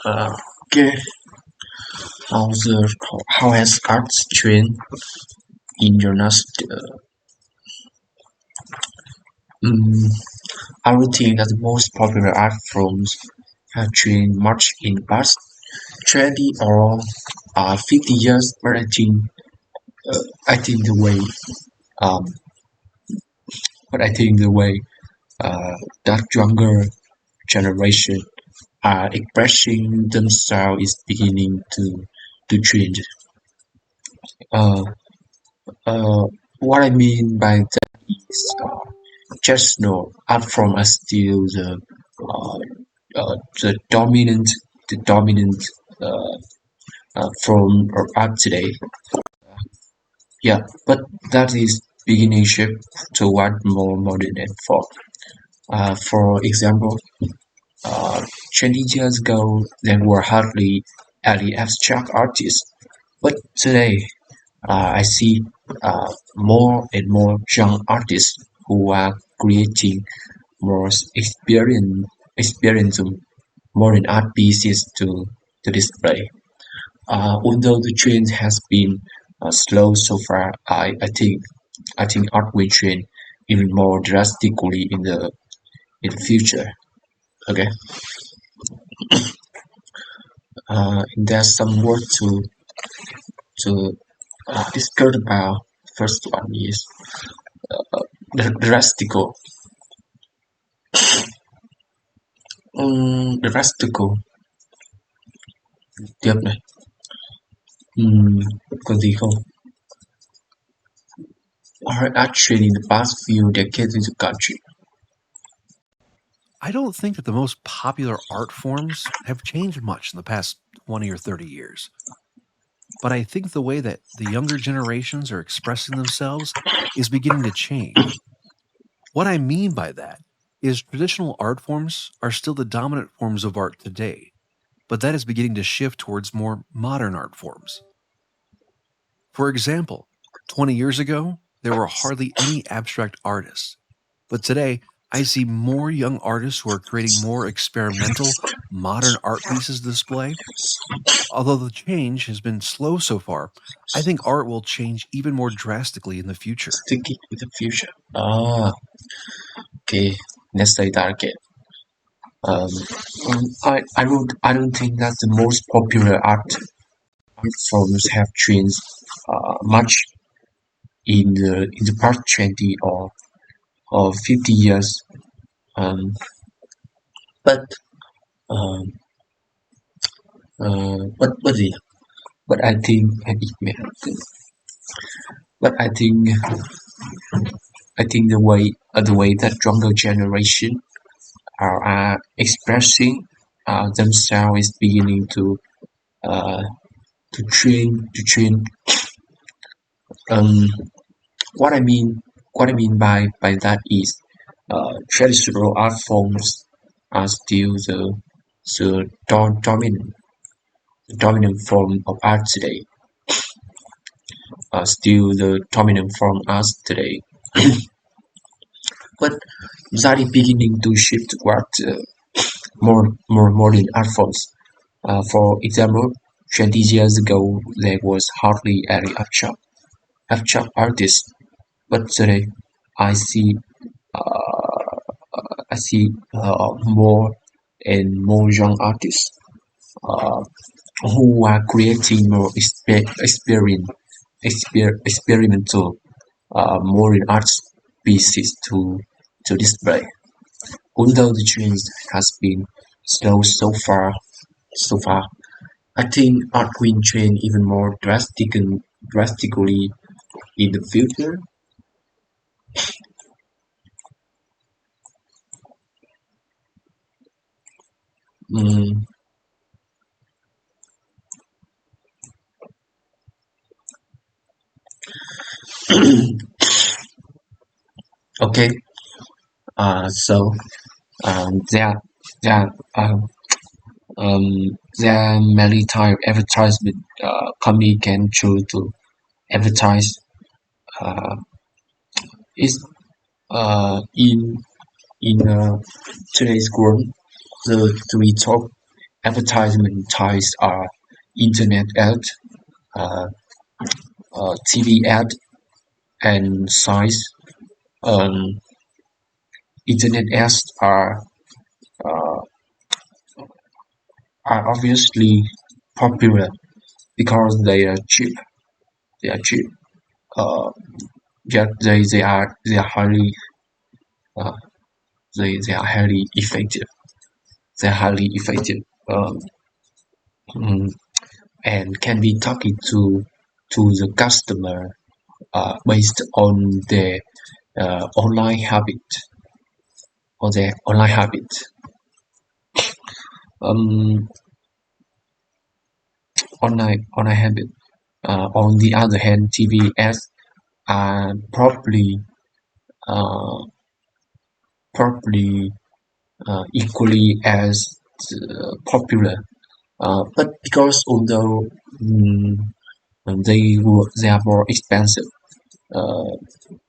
Okay, how has arts changed in your last? Um, I would think that the most popular art forms have changed much in the past 20 or 50 years, but I think the way um, the way uh, that younger generation are expressing themselves is beginning to change. Uh, uh, what I mean by that is just know art form are still uh, the dominant uh, form of art today. Yeah, but that is beginning shift toward more modern and folk. For example, uh, 20 years ago there were hardly any abstract artists, but today I see more and more young artists who are creating more experiential modern art pieces to display. Although the trend has been slow so far, I think art will change even more drastically in the future. Okay, and there's some work to discuss about. First one is drastical. Drastical tiếp này. Còn gì không? Art actually in the past few decades in the country. I don't think that the most popular art forms have changed much in the past 20 or 30 years. But I think the way that the younger generations are expressing themselves is beginning to change. What I mean by that is traditional art forms are still the dominant forms of art today, but that is beginning to shift towards more modern art forms. For example, 20 years ago, there were hardly any abstract artists, but today I see more young artists who are creating more experimental, modern art pieces to display. Although the change has been slow so far, I think art will change even more drastically in the future. Thinking with the future. Okay. Let's say that again. Um, I don't think that the most popular art forms have changed much in the past 20 or 50 years. Um, but um, but yeah, but I think but I think the way that younger generation are expressing themselves is beginning uh, to train. Um, what I mean what I mean by that is traditional art forms are still the dominant form of art today. Still the dominant form art today, but that is beginning to shift toward more modern art forms. For example, 20 years ago there was hardly any abstract artist, but today I see more and more young artists uh, who are creating more experimental modern arts pieces to display. Although the change has been slow so far, I think art will change even more drastically in the future. Mm, okay, so there there um, there are many time advertisement company can choose to advertise is in today's world the we talk advertisement ties are internet ad, uh, TV ad, and size. Um, internet ads uh, are obviously popular because they are cheap. They are cheap. Uh, yet they are highly uh, they are highly effective. They're highly effective. Mm, and can be targeted to the customer based on their online habit or their online habit. Um, online habit. On the other hand, TV ads are uh, probably equally as popular. But because although they are more expensive, uh,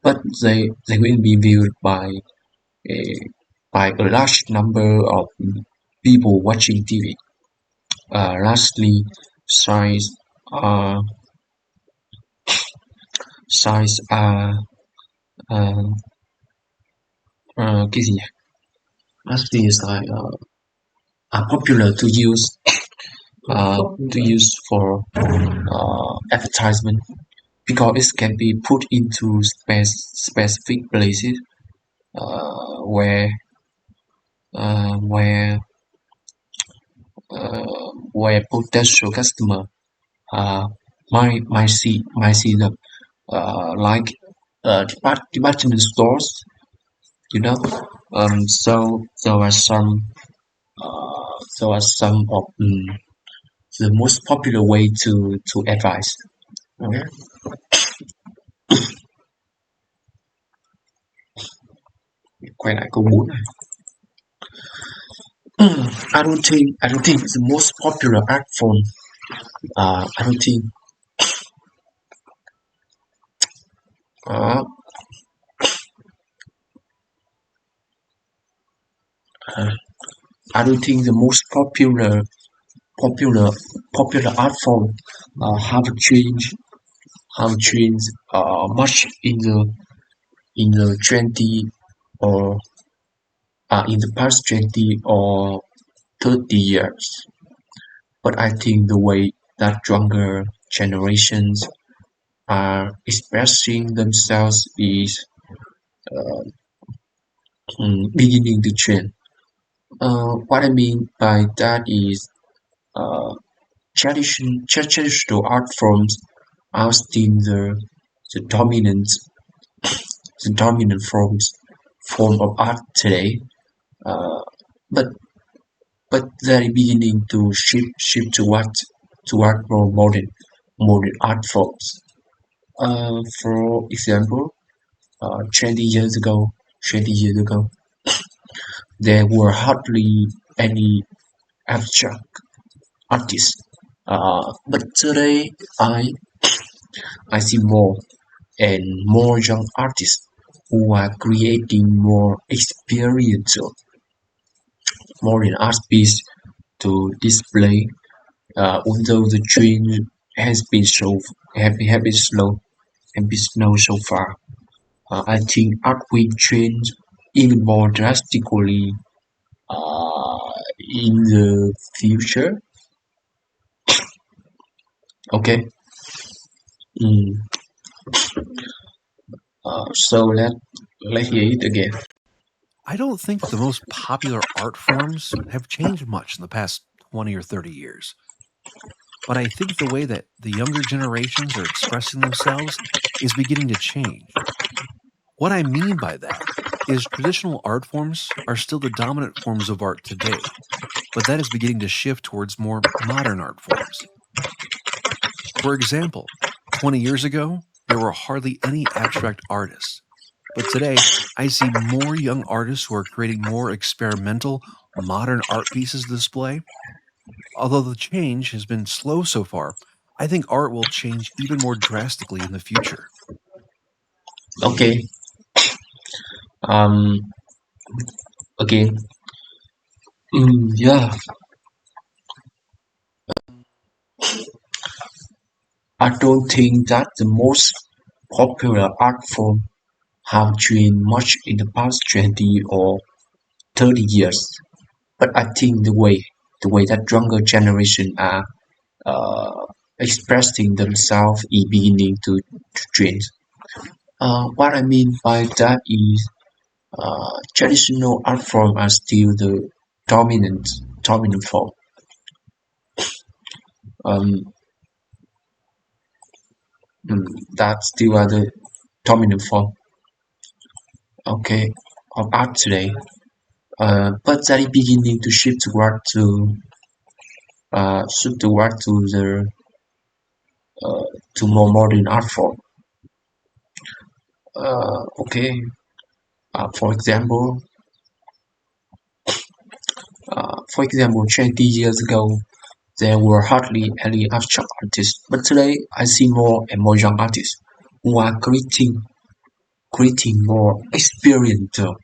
but they will be viewed a, by a large number of people watching TV. Lastly, size uh, size uh, cái gì nhỉ? Lastly is like are popular to use for advertisement because it can be put into specific places uh, where where where potential customer might see them like department stores, you know. So are some of the most popular way to advise. Okay. Quay lại câu 4 này. I don't think the most popular art form. I don't think. Uh, I don't think the most popular popular art form have changed much in the 20 or in the past 20 or 30 years. But I think the way that younger generations are expressing themselves is beginning to change. What I mean by that is uh, traditional art forms are still the dominant the dominant form of art today, uh, but they're beginning to shift toward more modern art forms. For example, 20 years ago, there were hardly any abstract artists. But today, I see more and more young artists who are creating more experiential, modern art piece to display. Although the trend has been have been slow so far, I think art will change even more drastically in the future. Okay. Mm. So let's hear it again. I don't think that the most popular art forms have changed much in the past 20 or 30 years. But I think the way that the younger generations are expressing themselves is beginning to change. What I mean by that is traditional art forms are still the dominant forms of art today, but that is beginning to shift towards more modern art forms. For example, 20 years ago, there were hardly any abstract artists. But today, I see more young artists who are creating more experimental, modern art pieces to display. Although the change has been slow so far, I think art will change even more drastically in the future. Okay. Um. Again. Yeah. I don't think that the most popular art form have changed much in the past 20 or 30 years, but I think the way that younger generation are uh, expressing themselves is beginning to change. What I mean by that is traditional art forms are still the dominant form. Um, that still are the dominant form, okay, of art today. But that is beginning to shift toward uh, to more modern art form. Okay, for example, 20 years ago, there were hardly any abstract artists, but today I see more and more young artists who are creating more experiential.